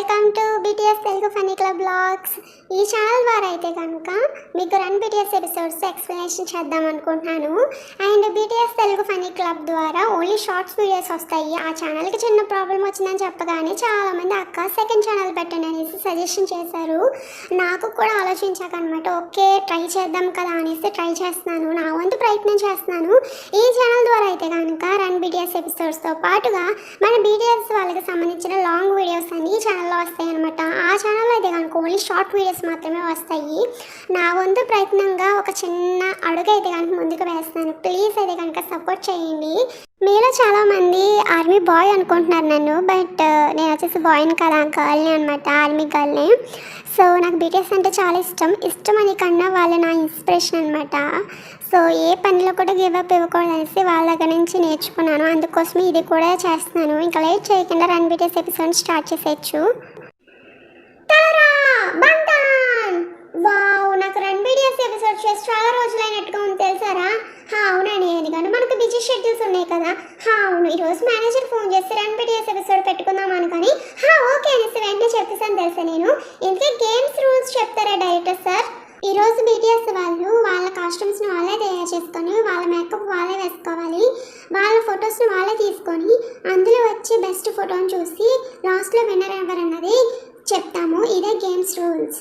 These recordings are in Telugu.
Welcome to BTS Telugu funny club blogs. ఈ ఛానల్ ద్వారా అయితే కనుక మీకు రన్ బీటీఎస్ ఎపిసోడ్స్ ఎక్స్ప్లెనేషన్ చేద్దాం అనుకుంటున్నాను. And BTS Telugu funny club ద్వారా ఓన్లీ షార్ట్స్ వీడియోస్ వస్తాయి. ఆ ఛానల్కి చిన్న ప్రాబ్లం వచ్చిందని చెప్పగానే చాలామంది అక్క సెకండ్ ఛానల్ పెట్టండి అనేసి సజెషన్ చేశారు. నాకు కూడా ఆలోచించాకనమాట, ఓకే ట్రై చేద్దాం కదా అనేసి ట్రై చేస్తున్నాను, నా వంతు ప్రయత్నం చేస్తున్నాను. ఈ ఛానల్ ద్వారా అయితే కనుక రన్ బీటీఎస్ ఎపిసోడ్స్తో పాటుగా మన బీటీఎస్ వాళ్ళకి సంబంధించిన లాంగ్ వీడియోస్ అన్ని ఈ ఛానల్లో వస్తాయి అనమాట. ఆ ఛానల్లో అయితే కనుక ఓన్లీ షార్ట్ వీడియోస్ మాత్రమే వస్తాయి. నా వంతు ప్రయత్నంగా ఒక చిన్న అడుగు అయితే కనుక ముందుకు వేస్తాను. ప్లీజ్ అయితే కనుక సపోర్ట్ చేయండి. మీలో చాలామంది ఆర్మీ బాయ్ అనుకుంటున్నారు నన్ను, బట్ నేను వచ్చేసి బాయ్ని కదా, గర్ల్ని అనమాట, ఆర్మీ గర్ల్ని. సో నాకు బీటీఎస్ అంటే చాలా ఇష్టం అని కన్నా వాళ్ళు నా ఇన్స్పిరేషన్ అనమాట. సో ఏ పనిలో కూడా గివ్ అప్ ఇవ్వకూడదు అనేసి వాళ్ళ దగ్గర నుంచి నేర్చుకున్నాను. అందుకోసమే ఇది కూడా చేస్తున్నాను. ఇంకా లేట్ చేయకుండా రన్ బీటీఎస్ ఎపిసోడ్ స్టార్ట్ చేసేయచ్చు. వావ్, నాకు రన్ బీటీఎస్ ఎపిసోడ్ చేసి చాలా రోజులైనట్టుగా ఉంది తెలుసారా? అవునండి, ఎందుకంటే మనకు బిజీ షెడ్యూల్స్ ఉన్నాయి కదా. అవును, ఈరోజు మేనేజర్ ఫోన్ చేసి రన్ బీటీఎస్ ఎపిసోడ్ పెట్టుకుందాం అనుకొని ఓకే అనేసి వెంటనే చెప్పేసాను తెలుసా. నేను ఇంకే గేమ్స్ రూల్స్ చెప్తారా డైరెక్టర్ సార్? ఈరోజు బీటీఎస్ వాళ్ళు వాళ్ళ కాస్ట్యూమ్స్ని వాళ్ళే తయారు చేసుకొని వాళ్ళ మేకప్ వాళ్ళే వేసుకోవాలి. వాళ్ళ ఫొటోస్ని వాళ్ళే తీసుకొని అందులో వచ్చి బెస్ట్ ఫోటోని చూసి లాస్ట్లో విన్నర్ ఎవరన్నది చెప్తాము. ఇదే గేమ్స్ రూల్స్.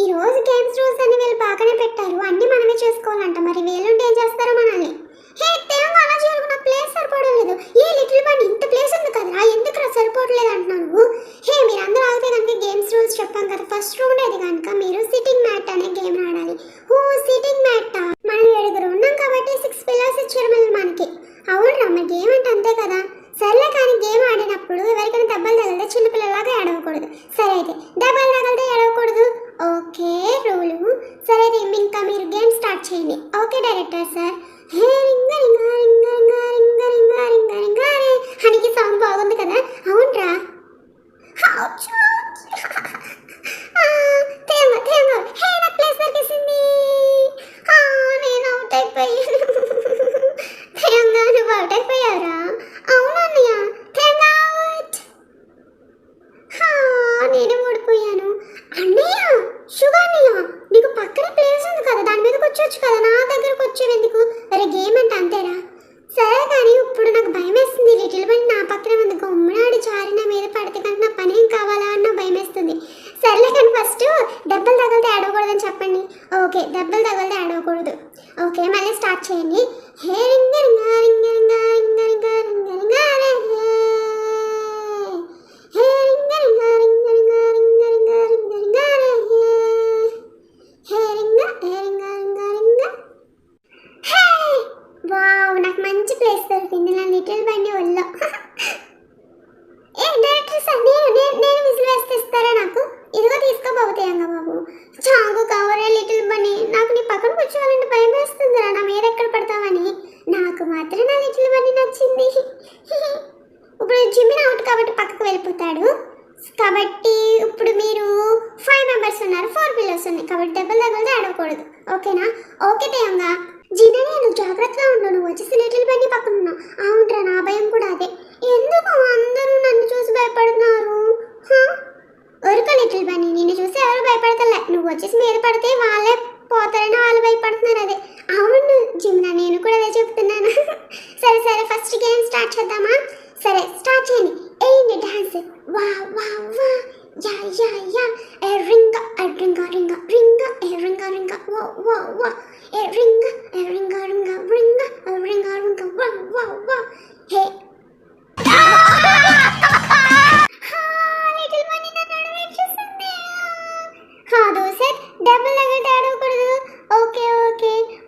ఈరోజు గేమ్స్ రూల్స్ అన్ని వీళ్ళు బాగానే పెట్టారు, అన్నీ మనమే చేసుకోవాలంట. మరి వీళ్ళుంటే ఏం చేస్తారో మనల్ని. తెలంగాణ అలా చేయకు, నా ప్లేస్ సరిపోవట్లేదు. లిటిల్ బండి ఇంత ప్లేస్ ఉంది కదా, ఎందుకు సరిపోవట్లేదు అంటున్నాను. మీరందరూ ఆగితే కనుక గేమ్స్ రూల్స్ చెప్పాం కదా. ఫస్ట్ రౌండ్ అయితే కనుక మీరు సిట్టింగ్ మ్యాట్ అనే గేమ్ ఆడాలి. సిట్టింగ్ మ్యాట్ మనం 7 ఉన్నాం కాబట్టి 6 పిల్లర్స్ ఇచ్చారు మనకి. అవును మన గేమ్ అంటే అంతే కదా. సర్లే, కానీ గేమ్ ఆడినప్పుడు ఎవరికైనా దెబ్బలు తగిలితే చిన్నపిల్లలాగా ఏడవకూడదు. సరే అయితే దెబ్బలు తగిలితే ఏడవకూడదు, ఓకే రూలు. సరే అయితే ఇంకా మీరు గేమ్ స్టార్ట్ చేయండి. Okay director sir. హనికి సౌండ్ బాగుంది కదా. అవునరా, నాకు ప్లేస్ దొరికేసింది. నేను అవుట్ అయిపోయాను. నువ్వు అవుట్ అయిపోయావురా? అవునన్నయ్య, నేనే ఓడిపోయాను. అన్నయ్య, షుగర్ అన్నయ్య, నీకు పక్కన ప్లేస్ ఉంది కదా, దాని మీదకి వచ్చేవచ్చు కదా, నా దగ్గరకు వచ్చేవి ఎందుకు? అరే గేమ్ అంటే అంతేరా. సరే కానీ ఇప్పుడు నాకు భయం వేస్తుంది. లిటిల్ బండి నా పక్కన ఉంది, గమ్మునాడు జారి నా మీద పడితే కనుక నా పని ఏం కావాలా అన్న భయం వేస్తుంది. సర్లే కానీ ఫస్ట్ దెబ్బలు తగిలితే ఆడకూడదని చెప్పండి. ఓకే, దెబ్బలు తగిలితే ఆడకూడదు. ఓకే, మళ్ళీ స్టార్ట్ చేయండి. వావ్, నాకు మంచి ప్లేస్ దొరికింది నా లిటిల్ బండి వల్ల. డైరెక్టర్ సార్, నేను విజిల్ వేస్తే ఇస్తారా నాకు? ఇదిగో తీసుకోబోతాయంగా బాబు. చాగు కవరే లిటిల్ బండి. నాకు నీ పక్కన కూర్చోవాలంటే భయం వేస్తుందిరా, నా మీద ఎక్కడ పడతావని. నాకు మాత్రం నా లిటిల్ బండి నచ్చింది. ఇప్పుడు జిమ్మిన్ అవుట్ కాబట్టి పక్కకు వెళ్ళిపోతాడు. కాబట్టి ఇప్పుడు మీరు 5 మెంబర్స్ ఉన్నారు, 4 పిల్లర్స్ ఉన్నాయి కాబట్టి దెబ్బలు తగిలితే ఆడకూడదు. ఓకేనా? ఓకే తేయంగా. జినా, నేను జాగ్రత్తగా ఉండు, నువ్వు వచ్చేసి లిటిల్ బండి పక్కన ఉన్నావు. అవునరా, నా భయం కూడా అదే. ఎందుకు అందరూ నన్ను చూసి భయపడుతున్నారు? ఒరుక లిటిల్ బండి, నిన్ను చూసి ఎవరు భయపడతలే, నువ్వు వచ్చేసి మీద పడితే వాళ్ళే పోతారని వాళ్ళు భయపడుతున్నారు. అదే అవును జిమ్నా, నేను కూడా అదే చెప్తున్నాను. సరే ఫస్ట్ గేమ్ స్టార్ట్ చేద్దామా? సరే స్టార్ట్ చేయండి. ఏంటి డాన్స్? వా వా వా, యా యా యా, ఏ రింగా ఏ రింగా రింగా రింగా, ఏ రింగా రింగా వా వా వా, ఏ రింగా ఏ రింగా రింగా రింగా, ఏ రింగా రింగా వా వా వా. హే లిటిల్ మనీ నన్ను అడవేసేసింది. సెట్ డబుల్ తగిలితే ఆడకూడదు. ఓకే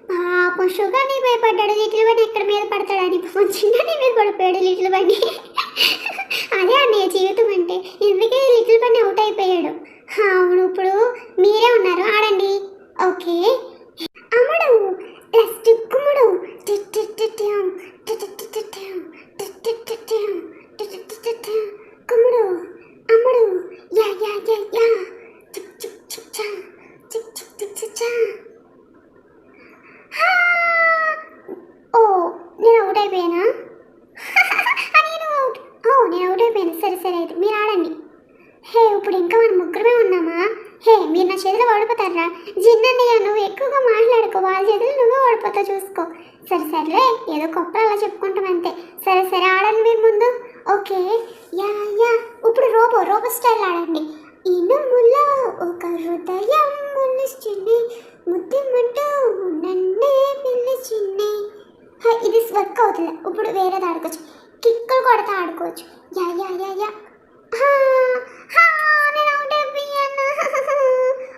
పాపం షుగర్ నీ భయపడ్డాడు, లిటిల్ బండి ఎక్కడ మీద పడతాడని. పాపం చిన్న నీ మీద పడిపోయాడు లిటిల్ బండి. అదే అన్నయ్య జీవితం అంటే, ఇందుకే లిటిల్ బండి అవుట్ అయిపోయాడు. అవును, ఇప్పుడు మీరే ఉన్నారు, ఆడండి. ఓకే అమ్ముడు, లెఫ్ట్ కుమ్ముడు, కుమ్ముడు అమ్ముడు, యా యా యా యా, చిక్ చిక్ చిక్ చా, చిక్ చిక్ చిక్ చిక్ చా. నేను అవుట్ అయిపోయానా? నేను అవుట్ అయిపోయాను. సరే అయితే మీరు ఆడండి. హే మీరు నా చేతిలో ఓడిపోతారా? జిన్నన్నయ్య నువ్వు ఎక్కువగా మాట్లాడుకో, వాళ్ళ చేతిలో నువ్వే ఓడిపోతావు చూసుకో. సరే సర్లే, ఏదో గొప్ప అలా చెప్పుకుంటాం అంతే. సరే సరే ఆడండి మీరు ముందు. Okay, yeah yeah. ఇప్పుడు రోబో స్టైల్ ఆడండి. ఇనుములో ఒక హృదయం మునిస్తుంది, ముద్దిమంటూ నన్నే పిలిచింది. ఇది వర్క్ అవుతుంది. ఇప్పుడు వేరేది ఆడుకోవచ్చు, కిక్కులు కొడతా ఆడుకోవచ్చు. Yeah yeah yeah yeah. హా, హా, నేను అవుట్ అయిపోయాను.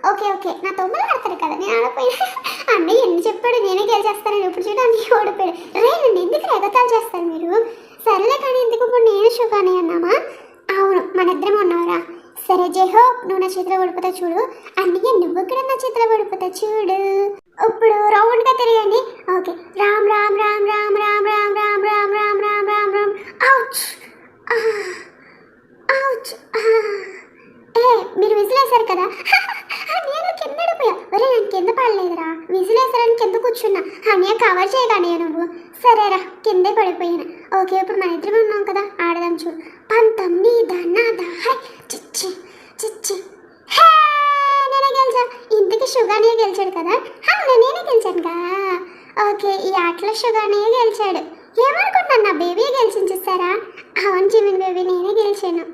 ఓకే ఓకే, నా తొమ్మలు ఆడతారు కదా, నేను ఆడపోయినా. అన్నయ్య ఎన్ని చెప్పాడు, నేనే గెలిచేస్తానని. ఇప్పుడు చూడండి ఓడిపోయాడు. రే నన్ను ఎందుకు ఎగతాలు చేస్తారు మీరు? సర్లే కానీ ఎందుకు ఇప్పుడు నేను షుగానే అన్నామా? అవును, మన ఇద్దరం ఉన్నావురా. సరే జయహో, నువ్వు నా చేతిలో ఓడిపోతా చూడు. అన్నయ్య నువ్వు కూడా నా చేతిలో ఓడిపోతా చూడు. ఇప్పుడు రౌండ్ గా తిరగండి. Okay, Ram Ram Ram Ram Ram Ram Ram Ram Ram Ram Ram Ram. Ouch ouch. ఏ మీరు విజిలేశారు కదా, నేను కింద పడిపోయా. ఒరే నేను కింద పడలేదురా, విజిలేసారని కింద కూర్చున్నా. అన్నయ్య కవర్ చేయగానే నువ్వు. సరేరా, కిందే పడిపోయాను. ఓకే, ఇప్పుడు మన ఇద్దరం ఉన్నాం కదా, ఆడదాం చూడు. పంతం నీదా నాదా హై చిచ్చి చిచ్చి. హే నేనే గెలిచా. ఇంతకీ షుగానే గెలిచాడు కదా. నేనే గెలిచాను కదా. ఓకే, ఈ ఆటలో షుగానే గెలిచాడు. ఏమనుకుంటున్నాను, నా బేబీ గెలిచింది చూసారా? అవును జిమిన్ బేబీ, నేనే గెలిచాను.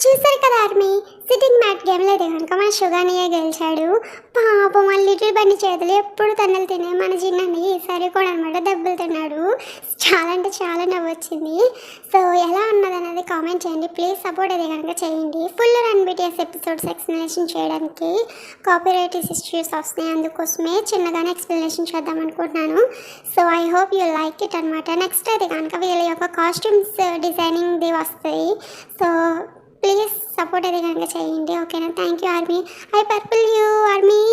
చూసారు కదా ఆర్మీ, సిట్టింగ్ మ్యాట్ గేమ్లో అయితే కనుక మన షుగానియే గెలిచాడు. పాపం మన లిటిల్ బండి చేతులు ఎప్పుడు తన్నులు తినే మన జిన్నని ఈసారి కూడా అనమాట దెబ్బలు తిన్నాడు. చాలా అంటే చాలా నవ్వు వచ్చింది. సో ఎలా ఉన్నది అనేది కామెంట్ చేయండి ప్లీజ్. సపోర్ట్ అయితే కనుక చేయండి. Full run BTS episodes explanation చేయడానికి కాపీరైట్ ఇష్యూస్ వస్తున్నాయి, అందుకోసమే చిన్నగానే ఎక్స్ప్లెనేషన్ చేద్దాం అనుకుంటున్నాను. So I hope you like it అనమాట. నెక్స్ట్ అయితే కనుక వీళ్ళ యొక్క కాస్ట్యూమ్స్ డిజైనింగ్ది వస్తాయి. సో ప్లీజ్ సపోర్ట్ అది కనుక చేయండి. ఓకేనా? Thank you army. I purple you army.